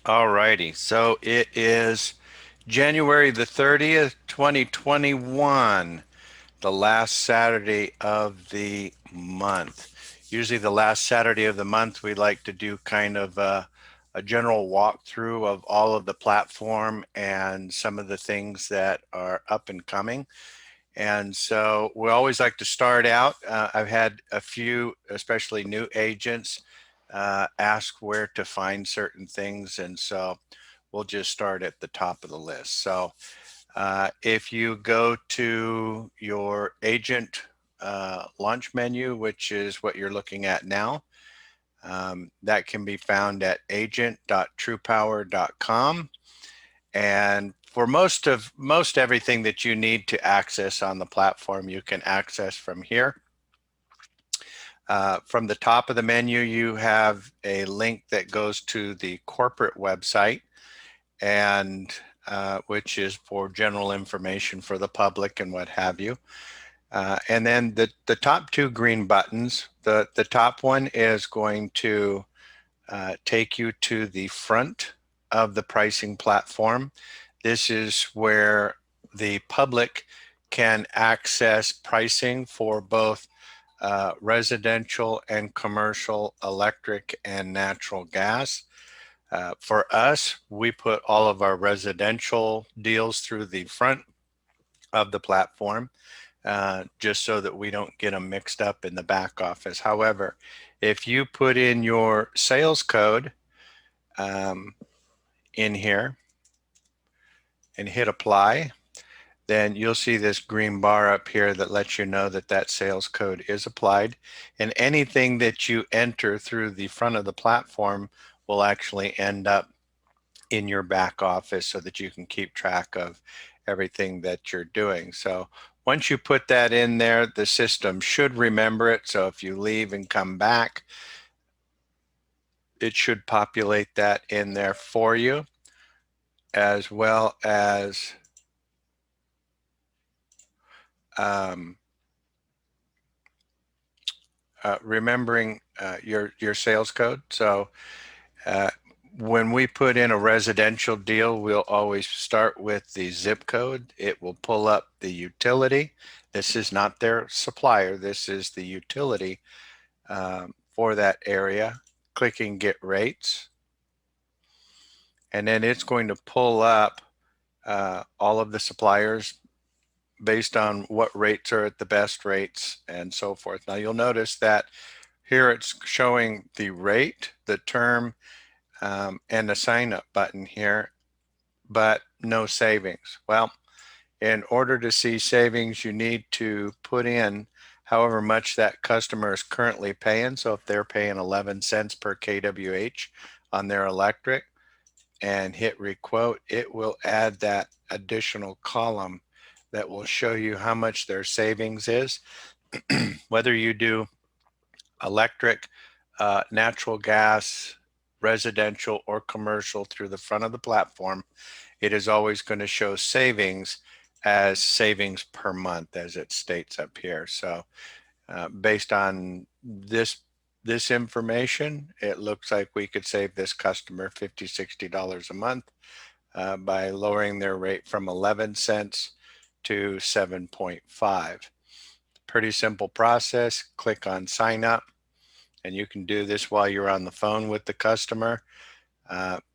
All righty. So it is January the 30th, 2021, the last Saturday of the month. Usually, the last Saturday of the month, we like to do kind of a general walkthrough of all of the platform and some of the things that are up and coming. And so we always like to start out. I've had a few, especially new agents, ask where to find certain things. And so we'll just start at the top of the list. So if you go to your agent launch menu, which is what you're looking at now, that can be found at agent.trupower.com. And for most everything that you need to access on the platform, you can access from here. From the top of the menu, you have a link that goes to the corporate website, and which is for general information for the public and what have you. And then the top two green buttons, the top one is going to take you to the front of the pricing platform. This is where the public can access pricing for both residential and commercial electric and natural gas. For us, we put all of our residential deals through the front of the platform, just so that we don't get them mixed up in the back office. However, if you put in your sales code um, in here and hit apply, then you'll see this green bar up here that lets you know that that sales code is applied. And anything that you enter through the front of the platform will actually end up in your back office so that you can keep track of everything that you're doing. So once you put that in there, the system should remember it. So if you leave and come back, it should populate that in there for you, as well as um, remembering your sales code. So uh, when we put in a residential deal, we'll always start with the zip code. It will pull up the utility. This is not their supplier. This is the utility for that area. Clicking get rates. And then it's going to pull up all of the suppliers based on what rates are at the best rates and so forth. Now you'll notice that here it's showing the rate, the term, and the sign up button here, but no savings. Well, in order to see savings, you need to put in however much that customer is currently paying. So if they're paying 11 cents per kWh on their electric and hit requote, it will add that additional column that will show you how much their savings is. Whether you do electric, natural gas, residential, or commercial through the front of the platform, it is always going to show savings as savings per month, as it states up here. So based on this information, it looks like we could save this customer $50, $60 a month by lowering their rate from 11 cents to 7.5. Pretty simple process. Click on sign up, and you can do this while you're on the phone with the customer.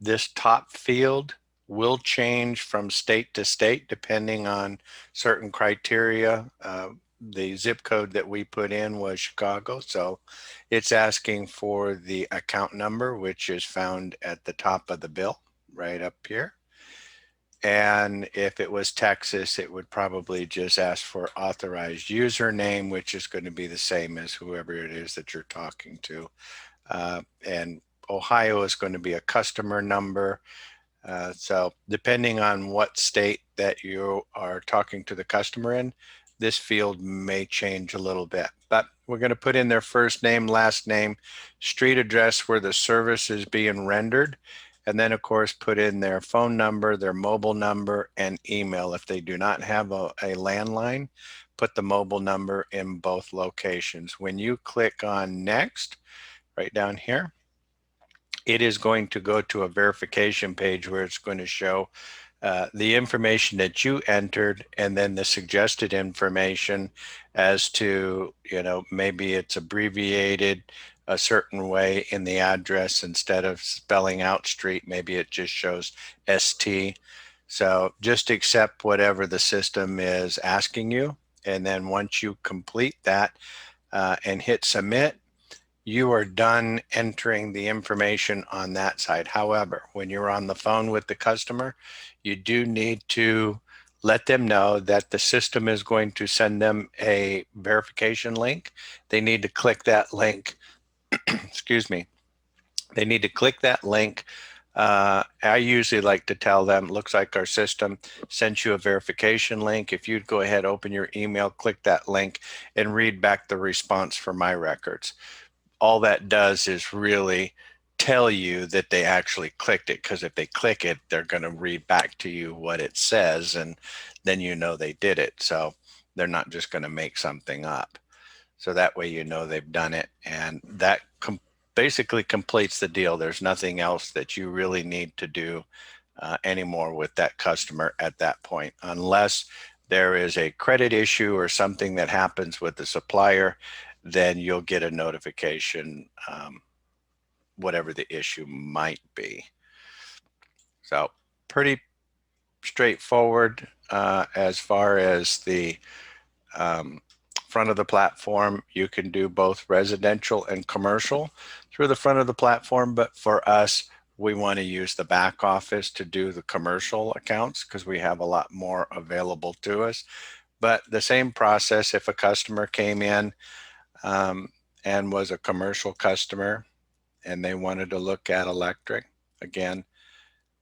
This top field will change from state to state depending on certain criteria. The zip code that we put in was Chicago, so it's asking for the account number, which is found at the top of the bill right up here. And if it was Texas, it would probably just ask for authorized username, which is going to be the same as whoever it is that you're talking to. And Ohio is going to be a customer number. So depending on what state that you are talking to the customer in, this field may change a little bit. But we're going to put in their first name, last name, street address where the service is being rendered, and then of course put in their phone number, their mobile number, and email. If they do not have a landline, put the mobile number in both locations. When you click on next, right down here, it is going to go to a verification page where it's going to show the information that you entered and then the suggested information as to, maybe it's abbreviated a certain way in the address instead of spelling out street, maybe it just shows ST. So just accept whatever the system is asking you. And then once you complete that and hit submit, you are done entering the information on that side. However, when you're on the phone with the customer, you do need to let them know that the system is going to send them a verification link. They need to click that link. Excuse me. They need to click that link. I usually like to tell them, looks like our system sent you a verification link. If you'd go ahead, open your email, click that link, and read back the response for my records. All that does is really tell you that they actually clicked it, because if they click it, they're going to read back to you what it says, and then you know they did it. So they're not just going to make something up. So that way they've done it, and that basically completes the deal. There's nothing else that you really need to do anymore with that customer at that point, unless there is a credit issue or something that happens with the supplier. Then you'll get a notification, whatever the issue might be. So pretty straightforward as far as the front of the platform. You can do both residential and commercial through the front of the platform, but for us, we want to use the back office to do the commercial accounts because we have a lot more available to us. But the same process, if a customer came in and was a commercial customer and they wanted to look at electric, again,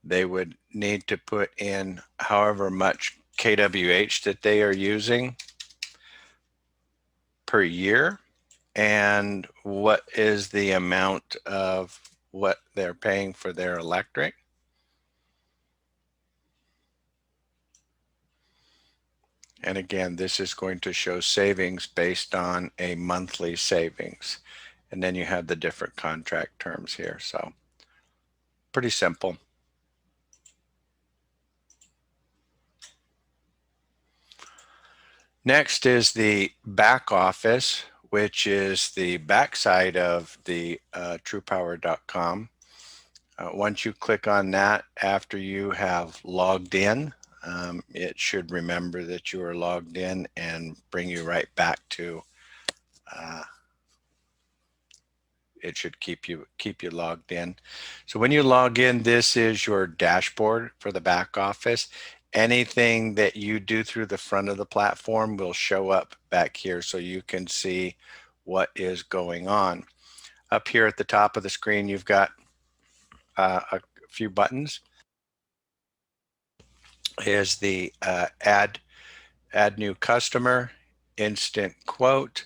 they would need to put in however much kWh that they are using per year and what is the amount of what they're paying for their electric. And again, this is going to show savings based on a monthly savings. And then you have the different contract terms here. So pretty simple. Next is the back office, which is the backside of the TruPowur.com. Once you click on that, after you have logged in, it should remember that you are logged in and bring you right back to it should keep you logged in. So when you log in, this is your dashboard for the back office. Anything that you do through the front of the platform will show up back here so you can see what is going on. Up here at the top of the screen, you've got a few buttons. Is the add new customer, instant quote,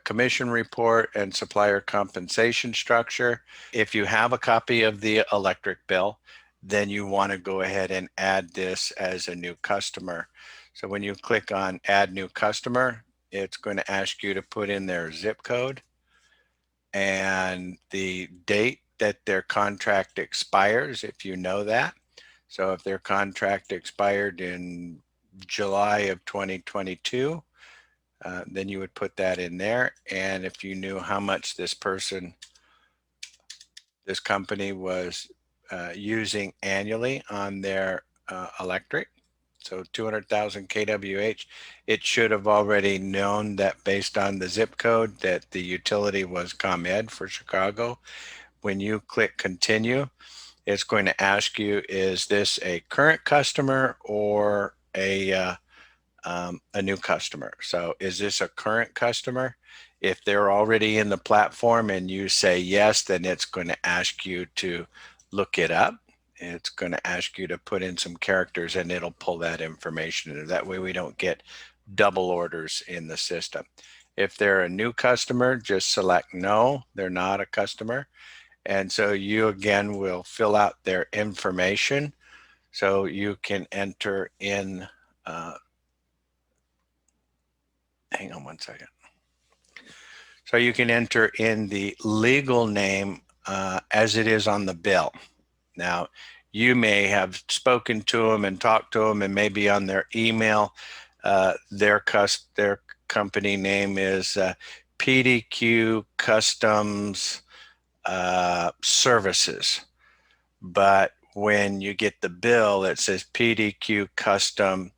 commission report, and supplier compensation structure. If you have a copy of the electric bill, then you want to go ahead and add this as a new customer. So when you click on add new customer, it's going to ask you to put in their zip code and the date that their contract expires, if you know that. So if their contract expired in July of 2022, then you would put that in there. And if you knew how much this company was using annually on their electric, so 200,000 kWh, it should have already known that based on the zip code that the utility was ComEd for Chicago. When you click continue, it's going to ask you, is this a current customer or a new customer? So is this a current customer? If they're already in the platform and you say yes, then it's going to ask you to look it up. It's going to ask you to put in some characters and it'll pull that information. And that way we don't get double orders in the system. If they're a new customer, just select no, they're not a customer. And so you again will fill out their information. So you can enter in, hang on one second. So you can enter in the legal name as it is on the bill. Now, you may have spoken to them and talked to them, and maybe on their email, their company name is PDQ Customs Services. But when you get the bill, it says PDQ Custom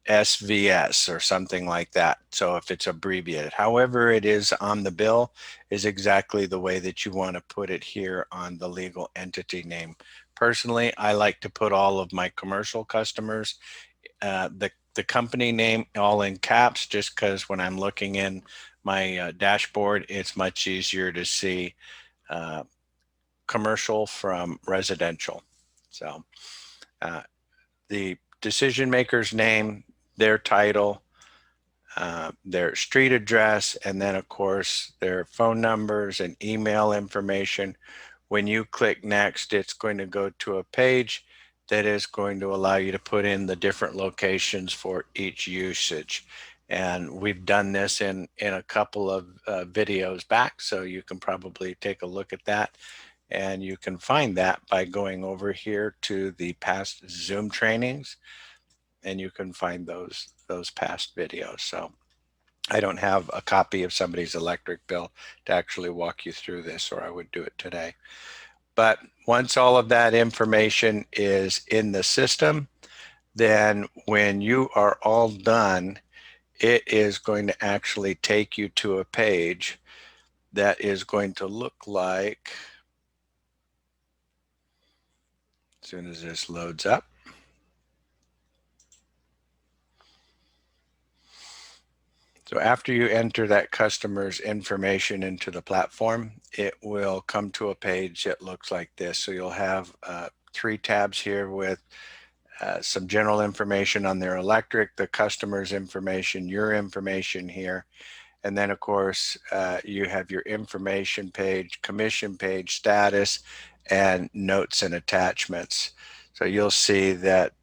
SVS or something like that. So if it's abbreviated, however it is on the bill is exactly the way that you want to put it here on the legal entity name. Personally, I like to put all of my commercial customers, the company name all in caps, just because when I'm looking in my dashboard, it's much easier to see uh, commercial from residential. So uh, the decision maker's name, their title, their street address, and then of course their phone numbers and email information. When you click next, it's going to go to a page that is going to allow you to put in the different locations for each usage. And we've done this in a couple of videos back, so you can probably take a look at that. And you can find that by going over here to the past Zoom trainings, and you can find those past videos. So I don't have a copy of somebody's electric bill to actually walk you through this, or I would do it today. But once all of that information is in the system, then when you are all done, it is going to actually take you to a page that is going to look like, as soon as this loads up, so after you enter that customer's information into the platform, it will come to a page that looks like this. So you'll have 3 tabs here with some general information on their electric, the customer's information, your information here. And then of course, you have your information page, commission page, status, and notes and attachments. So you'll see that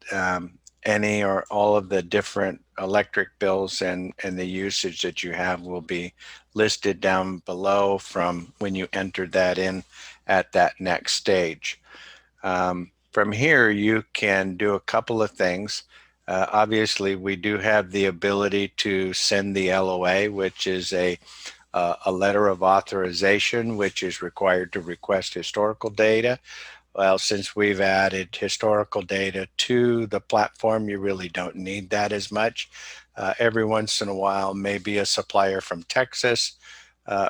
any or all of the different electric bills and the usage that you have will be listed down below from when you entered that in at that next stage. From here, you can do a couple of things. Obviously, we do have the ability to send the LOA, which is a letter of authorization, which is required to request historical data. Well, since we've added historical data to the platform, you really don't need that as much. Every once in a while, maybe a supplier from Texas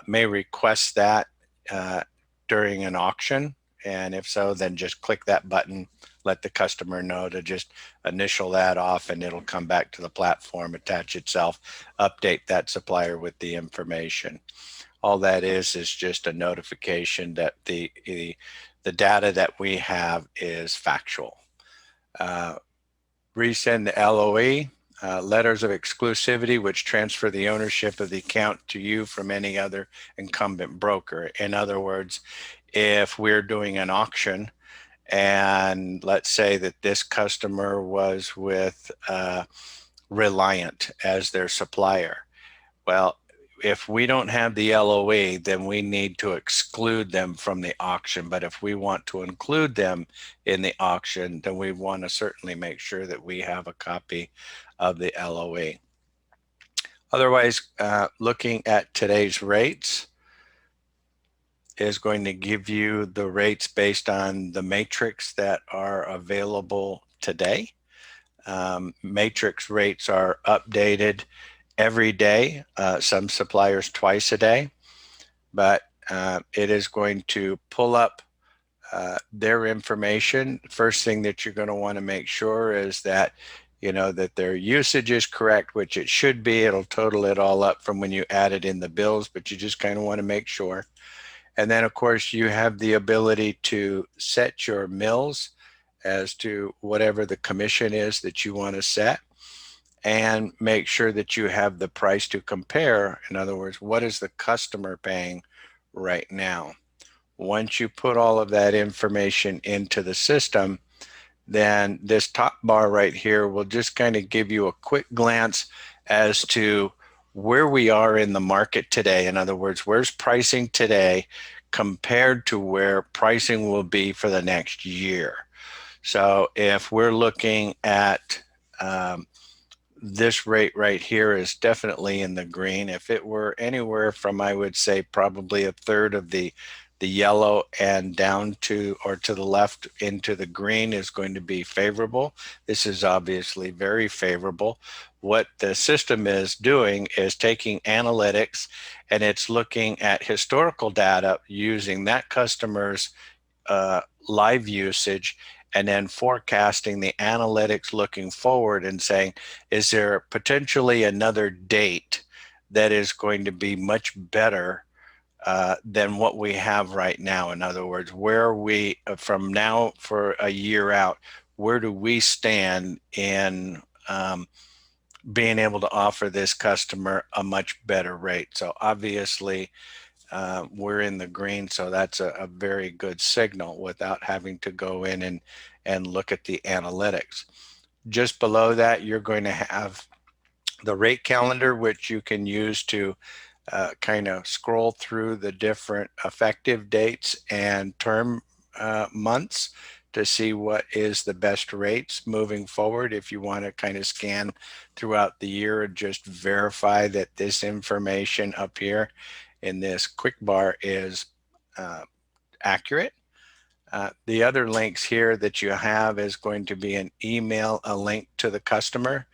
may request that during an auction. And if so, then just click that button, let the customer know to just initial that off, and it'll come back to the platform, attach itself, update that supplier with the information. All that is just a notification that the data that we have is factual. Resend the LOE, letters of exclusivity, which transfer the ownership of the account to you from any other incumbent broker. In other words, if we're doing an auction and let's say that this customer was with Reliant as their supplier, well, if we don't have the LOE, then we need to exclude them from the auction. But if we want to include them in the auction, then we want to certainly make sure that we have a copy of the LOE. Otherwise, looking at today's rates is going to give you the rates based on the matrix that are available today. Matrix rates are updated every day, some suppliers twice a day, but it is going to pull up their information. First thing that you're going to want to make sure is that that their usage is correct, which it should be. It'll total it all up from when you added in the bills, but you just kind of want to make sure. And then of course you have the ability to set your mills as to whatever the commission is that you want to set, and make sure that you have the price to compare. In other words, what is the customer paying right now? Once you put all of that information into the system, then this top bar right here will just kind of give you a quick glance as to where we are in the market today. In other words, where's pricing today compared to where pricing will be for the next year. So if we're looking at this rate right here is definitely in the green. If it were anywhere from, I would say, probably a third of the yellow and down to or to the left into the green is going to be favorable. This is obviously very favorable. What the system is doing is taking analytics and it's looking at historical data using that customer's live usage and then forecasting the analytics looking forward and saying, is there potentially another date that is going to be much better than what we have right now? In other words, where are we from now for a year out? Where do we stand in being able to offer this customer a much better rate? So obviously, we're in the green, so that's a very good signal without having to go in and look at the analytics. Just below that, you're going to have the rate calendar, which you can use to kind of scroll through the different effective dates and term months to see what is the best rates moving forward. If you want to kind of scan throughout the year and just verify that this information up here in this quick bar is uh, accurate. The other links here that you have is going to be an email, a link to the customer.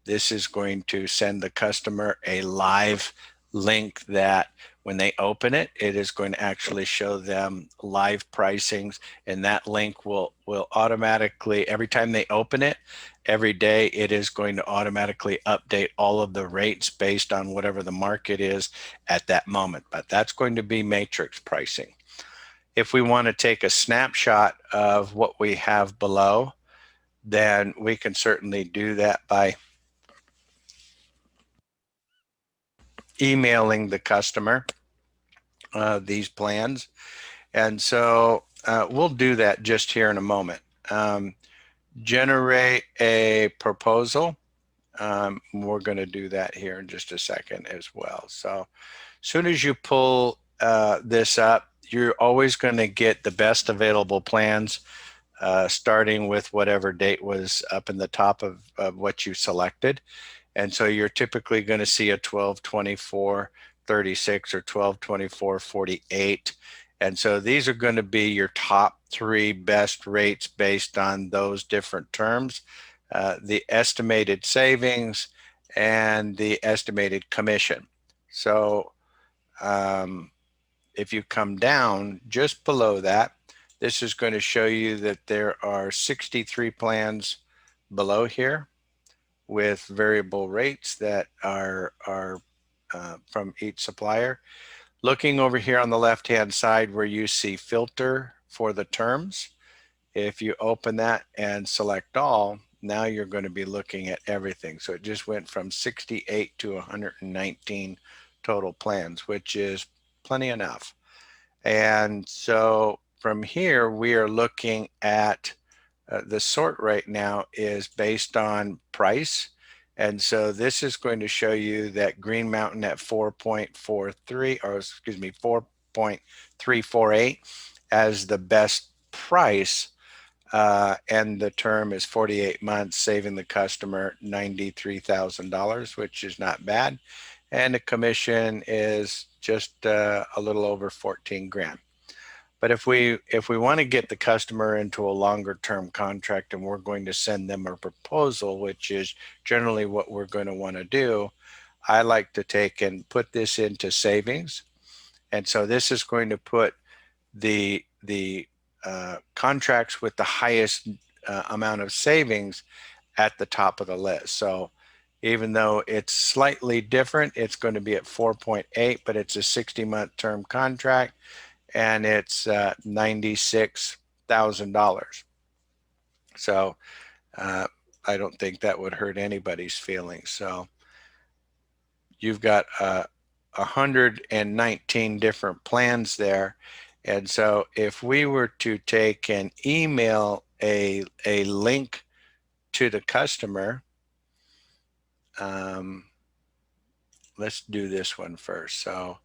This is going to send the customer a live link that when they open it, it is going to actually show them live pricings, and that link will automatically, every time they open it, every day it is going to automatically update all of the rates based on whatever the market is at that moment. But that's going to be matrix pricing. If we want to take a snapshot of what we have below, then we can certainly do that by emailing the customer these plans. And so we'll do that just here in a moment. Generate a proposal. We're going to do that here in just a second as well. So as soon as you pull this up, you're always going to get the best available plans, starting with whatever date was up in the top of what you selected. And so you're typically going to see a 12, 24, 36 or 12, 24, 48. And so these are going to be your top three best rates based on those different terms, the estimated savings and the estimated commission. So if you come down just below that, this is going to show you that there are 63 plans below here with variable rates that are from each supplier. Looking over here on the left-hand side where you see filter for the terms, if you open that and select all, now you're going to be looking at everything. So it just went from 68 to 119 total plans, which is plenty enough. And so from here, we are looking at the sort right now is based on price. And so this is going to show you that Green Mountain at 4.43, or excuse me, 4.348 as the best price. And the term is 48 months, saving the customer $93,000, which is not bad. And the commission is just a little over 14 grand. But if we want to get the customer into a longer term contract and we're going to send them a proposal, which is generally what we're going to want to do, I like to take and put this into savings. And so this is going to put the contracts with the highest amount of savings at the top of the list. So even though it's slightly different, it's going to be at 4.8, but it's a 60-month term contract and it's $96,000. So I don't think that would hurt anybody's feelings. So you've got 119 different plans there. And so if we were to take and email a link to the customer, let's do this one first. So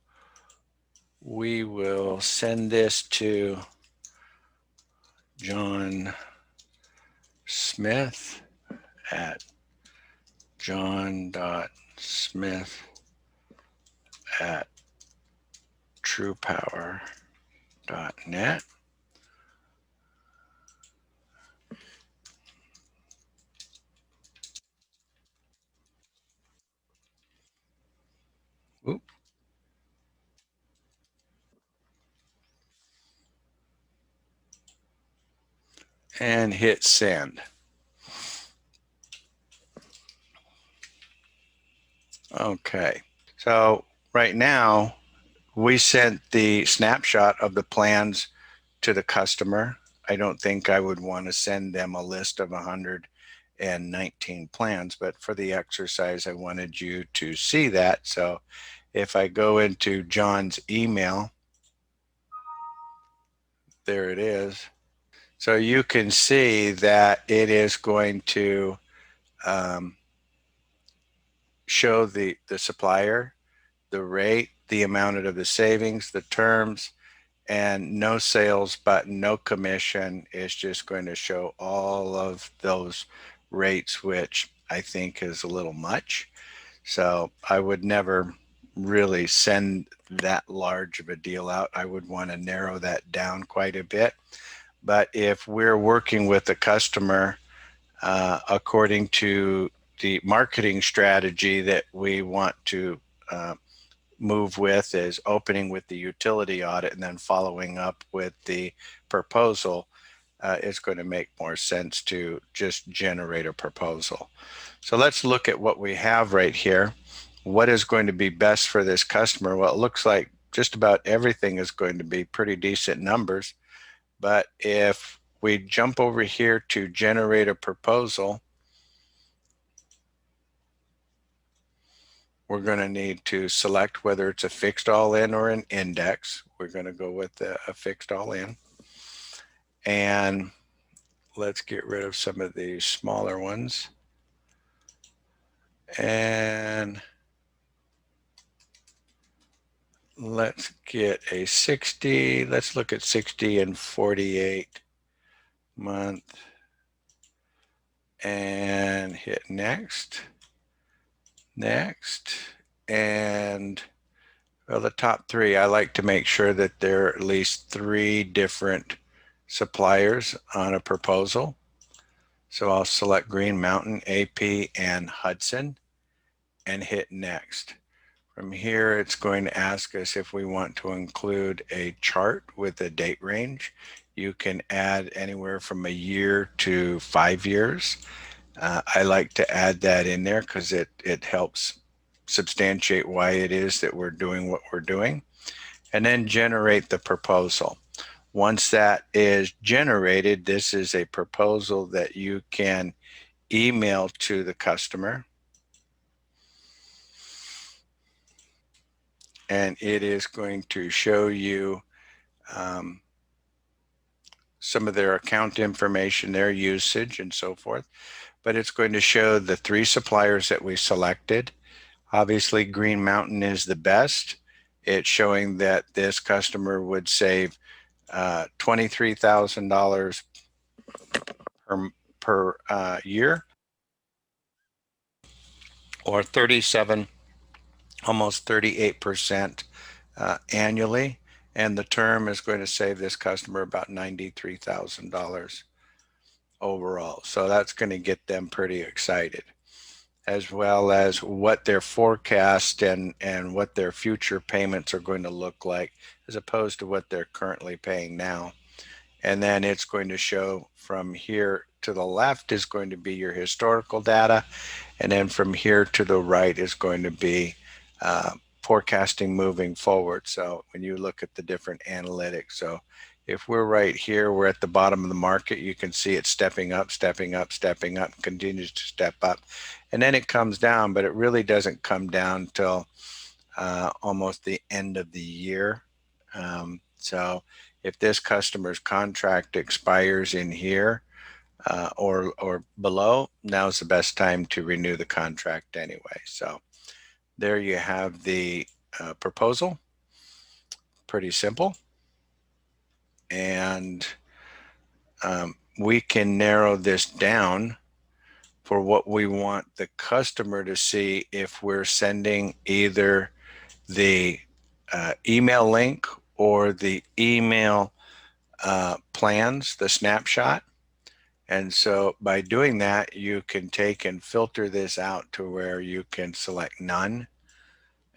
we will send this to John Smith at john.smith at TruPowur.net. Oop. And hit send. Okay. So right now, we sent the snapshot of the plans to the customer. I don't think I would want to send them a list of 119 plans, but for the exercise, I wanted you to see that. So if I go into John's email, there it is. So you can see that it is going to um, show the supplier, the rate, the amount of the savings, the terms, and no sales button, no commission. Is just going to show all of those rates, which I think is a little much. So I would never really send that large of a deal out. I would want to narrow that down quite a bit. But if we're working with a customer according to the marketing strategy that we want to move with, is opening with the utility audit and then following up with the proposal, it's going to make more sense to just generate a proposal. So let's look at what we have right here. What is going to be best for this customer? Well, it looks like just about everything is going to be pretty decent numbers. But if we jump over here to generate a proposal, we're going to need to select whether it's a fixed all-in or an index. We're going to go with a fixed all-in. And let's get rid of some of these smaller ones. And let's get a 60. Let's look at 60 and 48 month and hit next. Next. And well, the top three, I like to make sure that there are at least 3 different suppliers on a proposal. So I'll select Green Mountain, AP, and Hudson and hit next. From here, it's going to ask us if we want to include a chart with a date range. You can add anywhere from a year to 5 years. I like to add that in there because it helps substantiate why it is that we're doing what we're doing. And then generate the proposal. Once that is generated, this is a proposal that you can email to the customer. And it is going to show you some of their account information, their usage, and so forth. But it's going to show the 3 suppliers that we selected. Obviously, Green Mountain is the best. It's showing that this customer would save $23,000 per year, or 37, almost 38% annually. And the term is going to save this customer about $93,000 overall. So that's going to get them pretty excited, as well as what their forecast and what their future payments are going to look like, as opposed to what they're currently paying now. And then it's going to show from here to the left is going to be your historical data. And then from here to the right is going to be forecasting moving forward. So when you look at the different analytics, so if we're right here, we're at the bottom of the market, you can see it stepping up, stepping up, stepping up, continues to step up. And then it comes down, but it really doesn't come down till almost the end of the year. So if this customer's contract expires in here or below, now's the best time to renew the contract anyway. So there you have the proposal. pretty simple. And we can narrow this down for what we want the customer to see if we're sending either the email link or the email plans, the snapshot. And so by doing that, you can take and filter this out to where you can select none.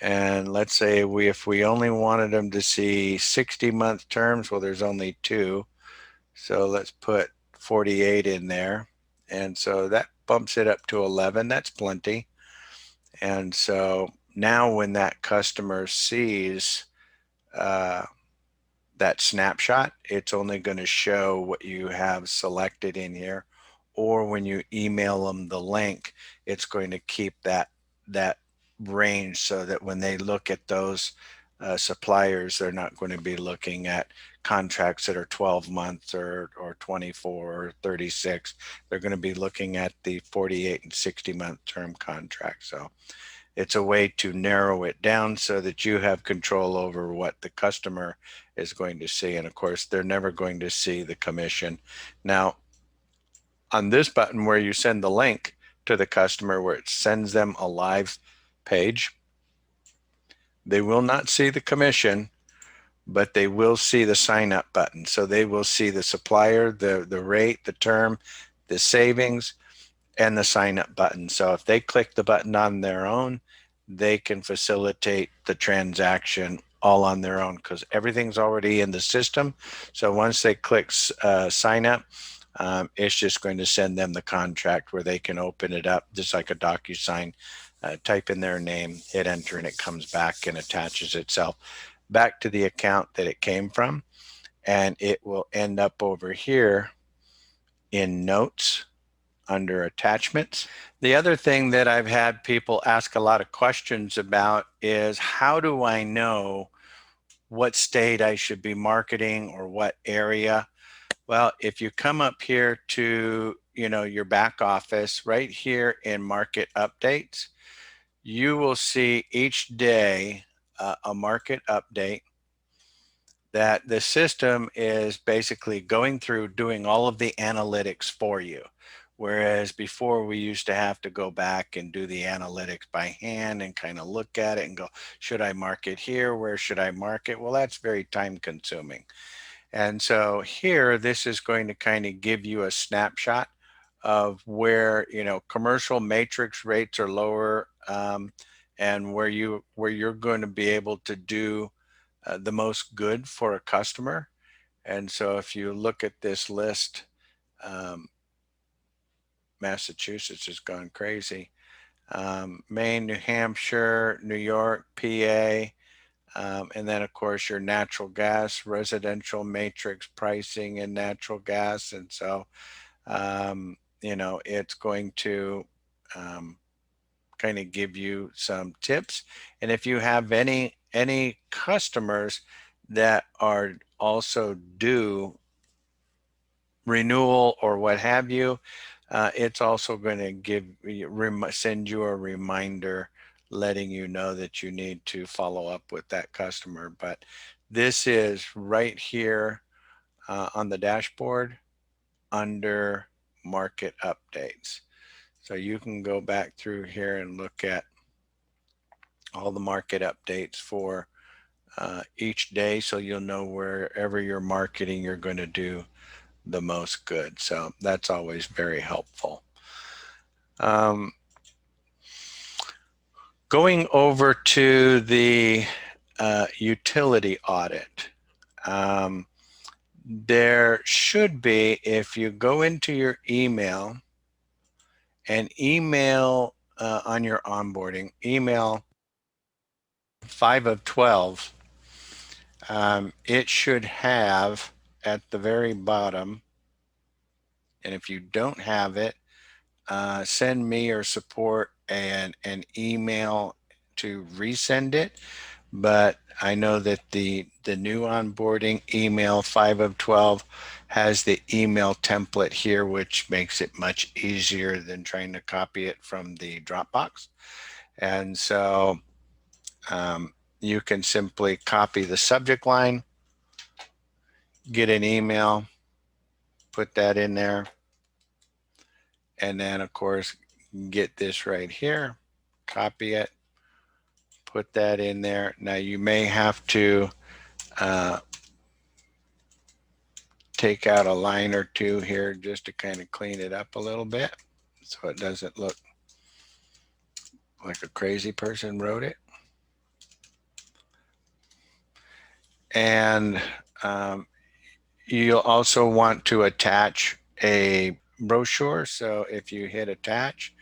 And let's say if we only wanted them to see 60-month terms, well, there's only two. So let's put 48 in there. And so that bumps it up to 11. That's plenty. And so now when that customer sees that snapshot, it's only going to show what you have selected in here. Or when you email them the link, it's going to keep that range so that when they look at those suppliers, they're not going to be looking at contracts that are 12 months or 24 or 36. They're going to be looking at the 48 and 60-month term contract. So it's a way to narrow it down so that you have control over what the customer is going to see. And of course, they're never going to see the commission. Now, on this button where you send the link to the customer, where it sends them a live page, they will not see the commission, but they will see the sign up button. So they will see the supplier, the rate, the term, the savings, and the sign up button. So if they click the button on their own, they can facilitate the transaction all on their own because everything's already in the system. So once they click sign up, it's just going to send them the contract where they can open it up just like a DocuSign, type in their name, hit enter, and it comes back and attaches itself back to the account that it came from. And it will end up over here in notes under attachments. The other thing that I've had people ask a lot of questions about is how do I know what state I should be marketing or what area? Well, if you come up here to, your back office right here in market updates, you will see each day a market update that the system is basically going through doing all of the analytics for you. Whereas before we used to have to go back and do the analytics by hand and kind of look at it and go, should I mark it here? Where should I mark it? Well, that's very time consuming. And so here, this is going to kind of give you a snapshot of where, commercial matrix rates are lower, and where you're going to be able to do the most good for a customer. And so if you look at this list, Massachusetts has gone crazy. Maine, New Hampshire, New York, PA, and then of course your natural gas, residential matrix pricing and natural gas. And so, it's going to kind of give you some tips. And if you have any customers that are also due renewal or what have you, it's also going to send you a reminder letting you know that you need to follow up with that customer. But this is right here on the dashboard under market updates. So you can go back through here and look at all the market updates for each day, so you'll know wherever you're marketing, you're going to do the most good. So that's always very helpful. Going over to the utility audit, there should be, if you go into your email and email on your onboarding, email 5 of 12, it should have at the very bottom, and if you don't have it, send me or support an email to resend it. But I know that the new onboarding email 5 of 12 has the email template here, which makes it much easier than trying to copy it from the Dropbox. And so you can simply copy the subject line, get an email, put that in there, and then of course get this right here, copy it, put that in there. Now you may have to uh, take out a line or two here just to kind of clean it up a little bit so it doesn't look like a crazy person wrote it. And you'll also want to attach a brochure. So if you hit attach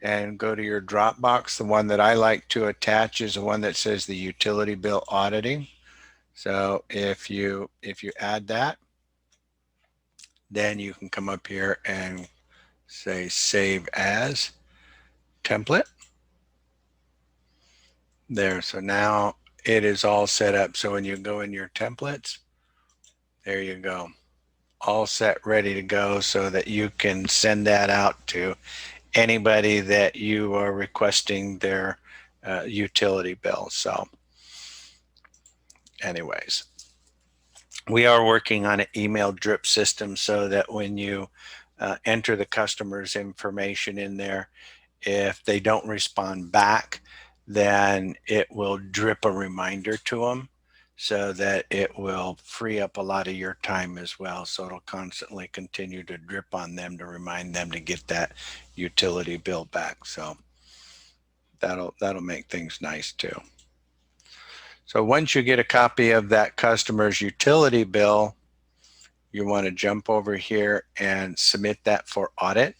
and go to your Dropbox, the one that I like to attach is the one that says the utility bill auditing. So if you add that, then you can come up here and say save as template there. So now it is all set up. So when you go in your templates, there you go, all set, ready to go, so that you can send that out to anybody that you are requesting their utility bill. So anyways, we are working on an email drip system so that when you enter the customer's information in there, if they don't respond back, then it will drip a reminder to them so that it will free up a lot of your time as well. So it'll constantly continue to drip on them to remind them to get that utility bill back. So that'll make things nice too. So once you get a copy of that customer's utility bill, you want to jump over here and submit that for audit.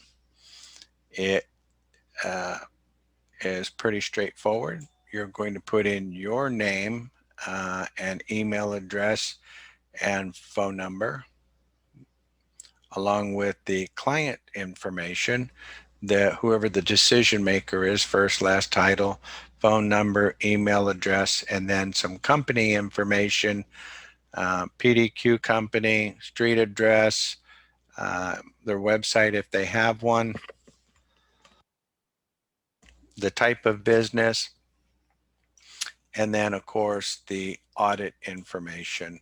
It is pretty straightforward. You're going to put in your name and email address and phone number, along with the client information, that whoever the decision maker is, first, last, title, phone number, email address, and then some company information, PDQ company, street address, their website if they have one, the type of business, and then of course the audit information.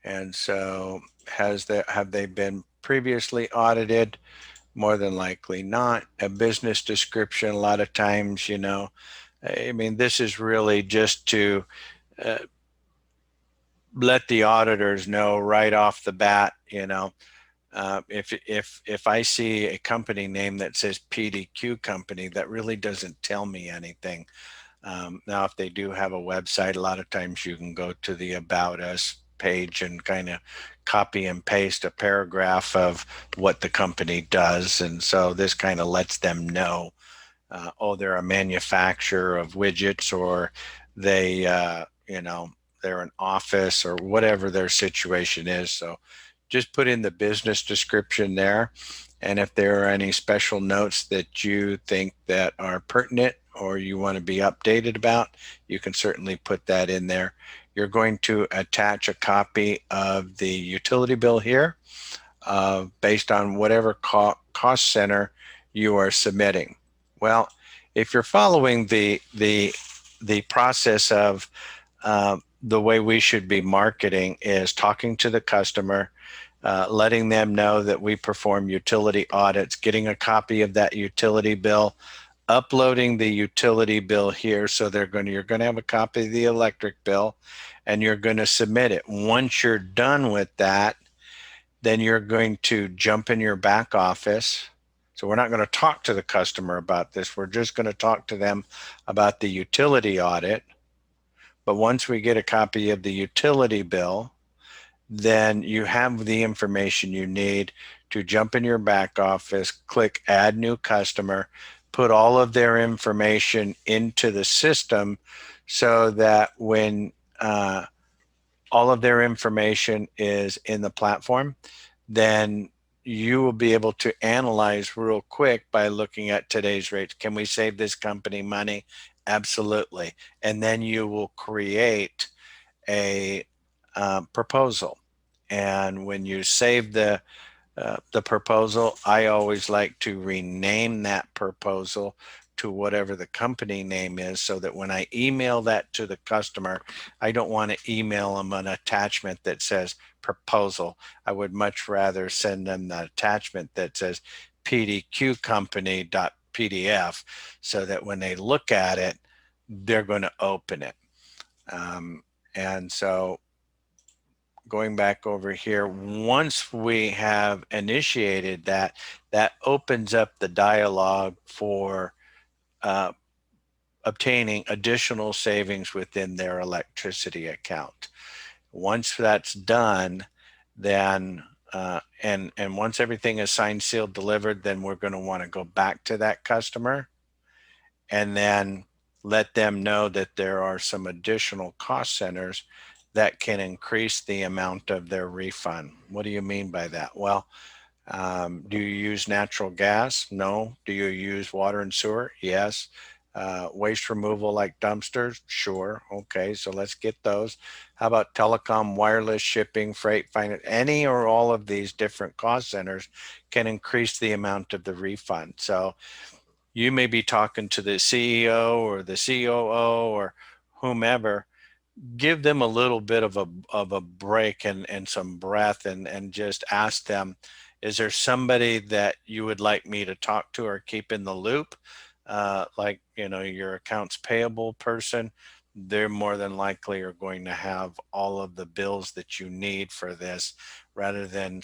And so have they been previously audited? More than likely not. A business description, a lot of times, I mean, this is really just to uh, let the auditors know right off the bat, if I see a company name that says PDQ company, that really doesn't tell me anything. Now, if they do have a website, a lot of times you can go to the About Us page and kind of copy and paste a paragraph of what the company does. And so this kind of lets them know, oh, they're a manufacturer of widgets, or they, they're an office, or whatever their situation is. So just put in the business description there. And if there are any special notes that you think that are pertinent or you want to be updated about, you can certainly put that in there. You're going to attach a copy of the utility bill here based on whatever cost center you are submitting. Well, if you're following the process of the way we should be marketing is talking to the customer, letting them know that we perform utility audits, getting a copy of that utility bill, uploading the utility bill here. So you're going to have a copy of the electric bill, and you're going to submit it. Once you're done with that, then you're going to jump in your back office. So we're not going to talk to the customer about this. We're just going to talk to them about the utility audit. But once we get a copy of the utility bill, then you have the information you need to jump in your back office, click add new customer, put all of their information into the system so that when all of their information is in the platform, then you will be able to analyze real quick by looking at today's rates. Can we save this company money? Absolutely. And then you will create a proposal. And when you save the the proposal, I always like to rename that proposal to whatever the company name is, so that when I email that to the customer, I don't want to email them an attachment that says proposal. I would much rather send them the attachment that says pdqcompany.pdf, so that when they look at it, they're going to open it. Um, and so going back over here, once we have initiated that, that opens up the dialogue for uh, obtaining additional savings within their electricity account. Once that's done, then and once everything is signed, sealed, delivered, then we're going to want to go back to that customer and then let them know that there are some additional cost centers that can increase the amount of their refund. What do you mean by that? Well, do you use natural gas? No. Do you use water and sewer? Yes. Waste removal like dumpsters? Sure. Okay, so let's get those. How about telecom, wireless, shipping, freight, finance? Any or all of these different cost centers can increase the amount of the refund. So you may be talking to the CEO or the COO or whomever. Give them a little bit of a break and some breath, and just ask them, is there somebody that you would like me to talk to or keep in the loop? Like, your accounts payable person, they're more than likely are going to have all of the bills that you need for this. Rather than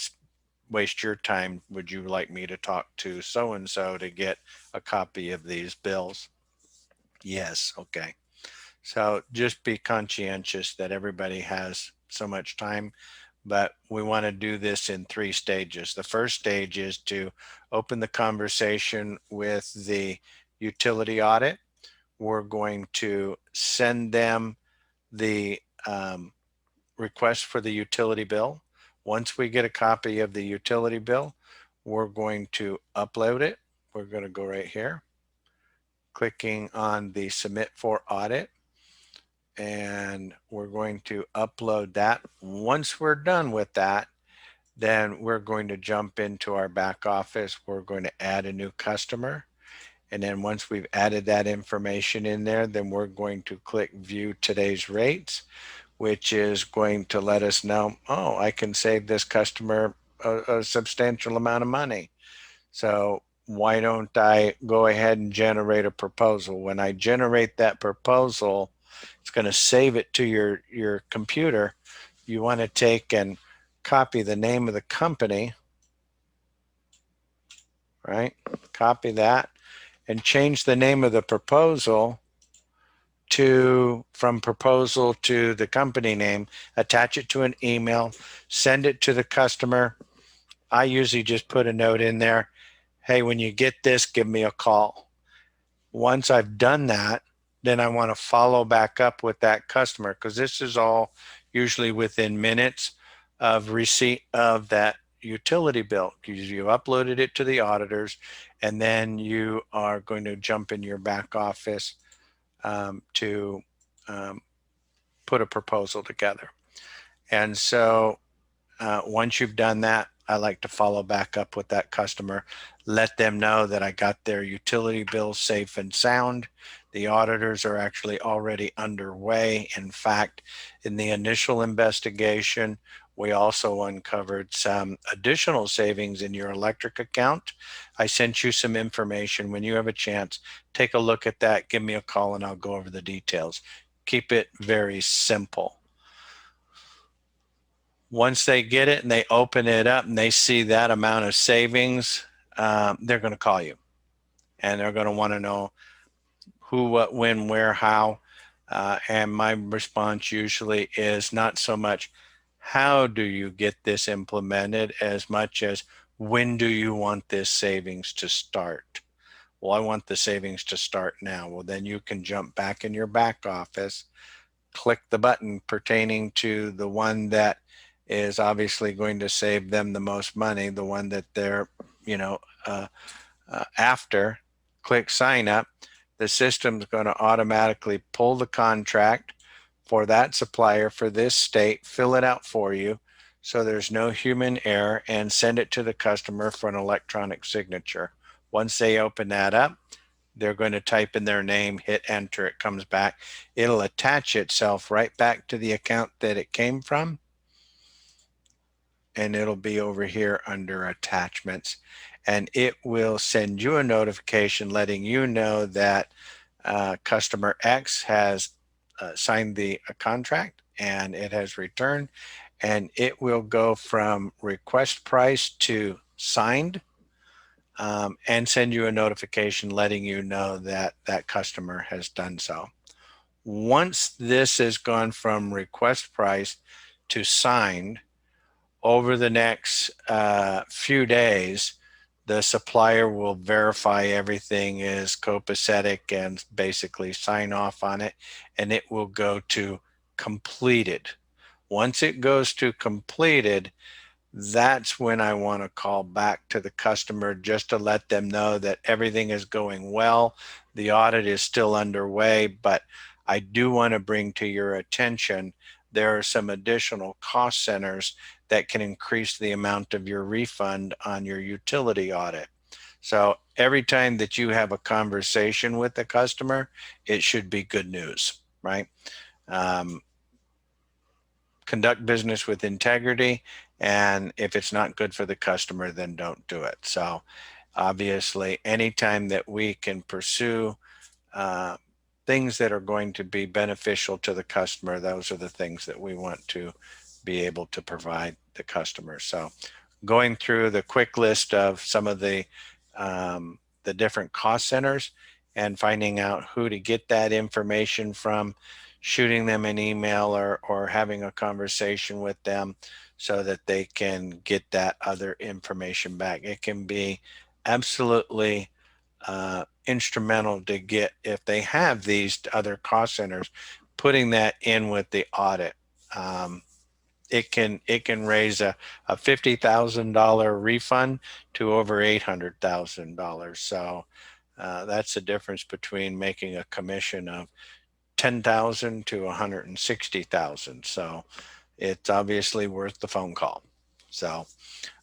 waste your time, would you like me to talk to so and so to get a copy of these bills? Yes. Okay. So just be conscientious that everybody has so much time, but we want to do this in three stages. The first stage is to open the conversation with the utility audit. We're going to send them the request for the utility bill. Once we get a copy of the utility bill, we're going to upload it. We're going to go right here, clicking on the submit for audit, and we're going to upload that. Once we're done with that, then we're going to jump into our back office. We're going to add a new customer. And then once we've added that information in there, then we're going to click view today's rates, which is going to let us know, oh, I can save this customer a substantial amount of money. So why don't I go ahead and generate a proposal? When I generate that proposal, it's going to save it to your computer. You want to take and copy the name of the company, right? Copy that and change the name of the proposal to from proposal to the company name, attach it to an email, send it to the customer. I usually just put a note in there. Hey, when you get this, give me a call. Once I've done that, then I want to follow back up with that customer, because this is all usually within minutes of receipt of that utility bill. You've uploaded it to the auditors, and then you are going to jump in your back office to um, put a proposal together. And so once you've done that, I like to follow back up with that customer, let them know that I got their utility bill safe and sound. The auditors are actually already underway. In fact, in the initial investigation, we also uncovered some additional savings in your electric account. I sent you some information. When you have a chance, take a look at that. Give me a call and I'll go over the details. Keep it very simple. Once they get it and they open it up and they see that amount of savings, they're going to call you and they're going to want to know who, what, when, where, how. And my response usually is not so much how do you get this implemented as much as when do you want this savings to start? Well, I want the savings to start now. Well, then you can jump back in your back office, click the button pertaining to the one that is obviously going to save them the most money, the one that they're, you know, after, click sign up. The system's going to automatically pull the contract for that supplier for this state, fill it out for you, so there's no human error, and send it to the customer for an electronic signature. Once they open that up, they're going to type in their name, hit enter, it comes back. It'll attach itself right back to the account that it came from, and it'll be over here under attachments. And it will send you a notification letting you know that customer X has signed the contract and it has returned, and it will go from request price to signed, and send you a notification letting you know that that customer has done so. Once this has gone from request price to signed, over the next few days, the supplier will verify everything is copacetic and basically sign off on it, and it will go to completed. Once it goes to completed, that's when I want to call back to the customer just to let them know that everything is going well. The audit is still underway, but I do want to bring to your attention there are some additional cost centers that can increase the amount of your refund on your utility audit. So every time that you have a conversation with the customer, it should be good news, right? Um, Conduct business with integrity, and if it's not good for the customer, then don't do it. So obviously, anytime that we can pursue uh, things that are going to be beneficial to the customer, those are the things that we want to be able to provide the customer. So going through the quick list of some of the different cost centers and finding out who to get that information from, shooting them an email, or having a conversation with them so that they can get that other information back. It can be absolutely instrumental to get, if they have these other cost centers, putting that in with the audit. It can raise a $50,000 refund to over $800,000. So that's the difference between making a commission of 10,000 to 160,000. So it's obviously worth the phone call. So,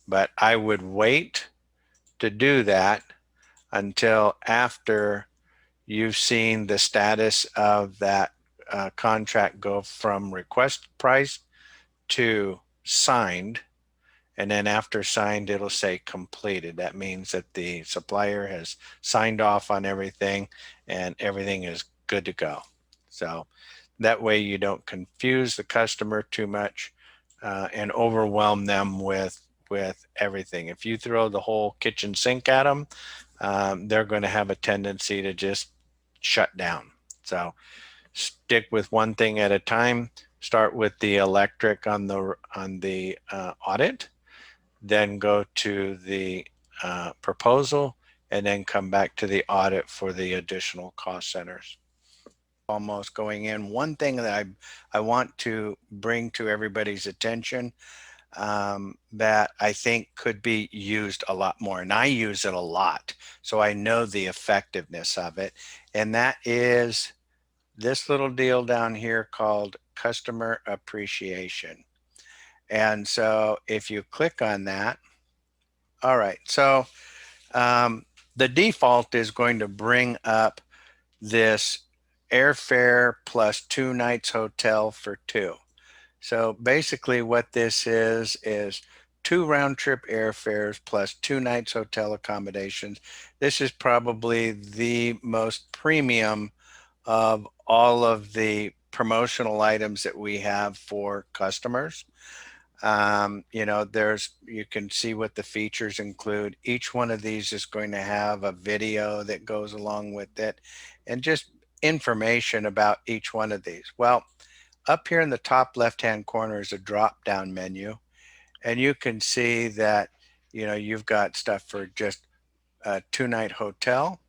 but I would wait to do that until after you've seen the status of that contract go from request price to signed, and then after signed it'll say completed. That means that the supplier has signed off on everything and everything is good to go. So that way you don't confuse the customer too much and overwhelm them with everything. If you throw the whole kitchen sink at them, they're going to have a tendency to just shut down. So stick with one thing at a time. Start with the electric on the audit, then go to the proposal, and then come back to the audit for the additional cost centers. Almost going in, one thing that I want to bring to everybody's attention, that I think could be used a lot more, and I use it a lot, so I know the effectiveness of it, and that is this little deal down here called customer appreciation. And so if you click on that, all right, so um, the default is going to bring up this airfare plus 2 nights hotel for two. So basically what this is 2 round-trip airfares plus 2 nights hotel accommodations. This is probably the most premium of all of the promotional items that we have for customers. You can see what the features include. Each one of these is going to have a video that goes along with it and just information about each one of these. Well, up here in the top left-hand corner is a drop-down menu, and you can see that, you've got stuff for just a 2 night hotel.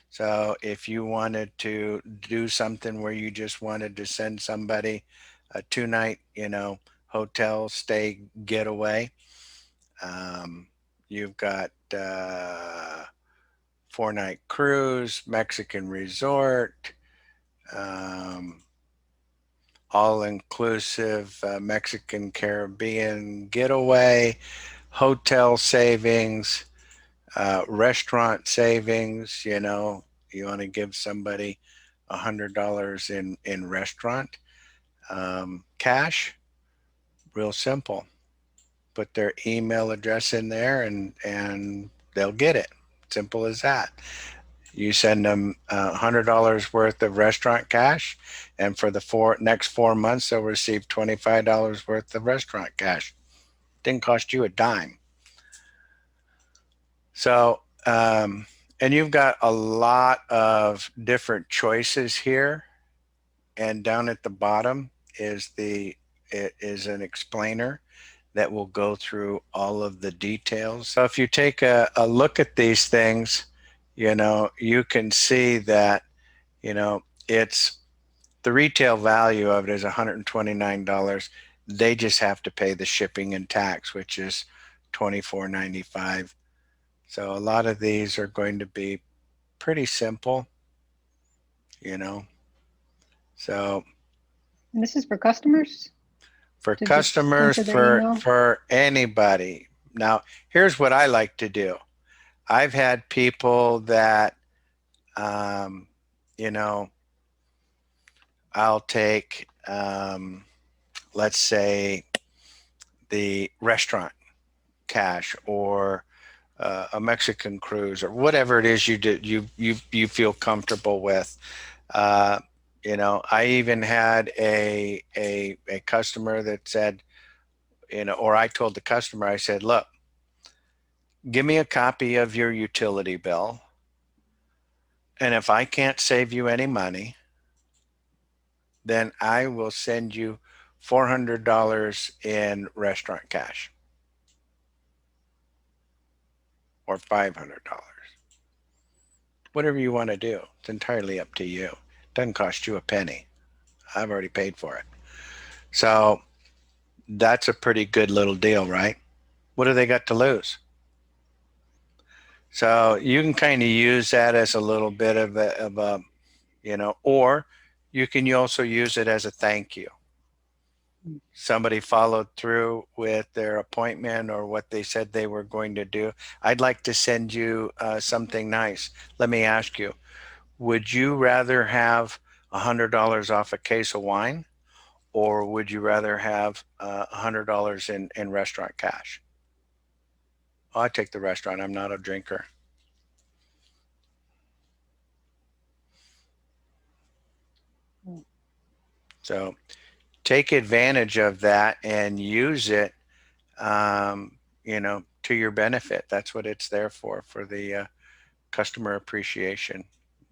So if you wanted to do something where you just wanted to send somebody a 2 night, hotel stay getaway, you've got 4 night cruise, Mexican resort, um, all-inclusive Mexican Caribbean getaway, hotel savings, restaurant savings. You want to give somebody $100 in restaurant cash. Real simple. Put their email address in there, and they'll get it. Simple as that. You send them $100 worth of restaurant cash, and for the next 4 months, they'll receive $25 worth of restaurant cash. Didn't cost you a dime. So, and you've got a lot of different choices here. And down at the bottom it is an explainer that will go through all of the details. So if you take a look at these things, you can see that, it's the retail value of it is $129. They just have to pay the shipping and tax, which is $24.95. So a lot of these are going to be pretty simple, you know. So And this is for customers for to just customers, enter their for email. for anybody. Now, here's what I like to do. I've had people that, um, you know, I'll take, let's say, the restaurant cash, or a Mexican cruise, or whatever it is you feel comfortable with. Uh, I even had a customer that said, or I told the customer, I said, look, give me a copy of your utility bill, and if I can't save you any money, then I will send you $400 in restaurant cash, or $500. Whatever you want to do. It's entirely up to you. It doesn't cost you a penny. I've already paid for it. So that's a pretty good little deal, right? What do they got to lose? So you can kind of use that as a little bit of a, or you can also use it as a thank you. Somebody followed through with their appointment or what they said they were going to do. I'd like to send you something nice. Let me ask you, would you rather have $100 off a case of wine, or would you rather have $100 in restaurant cash? Oh, I take the restaurant. I'm not a drinker. So take advantage of that and use it, to your benefit. That's what it's there for the customer appreciation,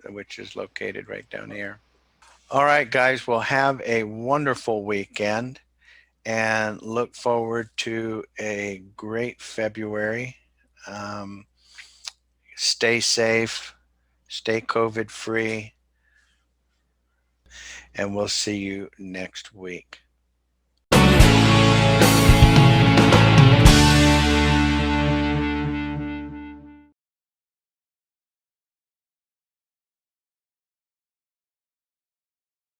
which is located right down here. All right, guys, we'll have a wonderful weekend and look forward to a great February. Um, Stay safe, stay COVID free, and we'll see you next week.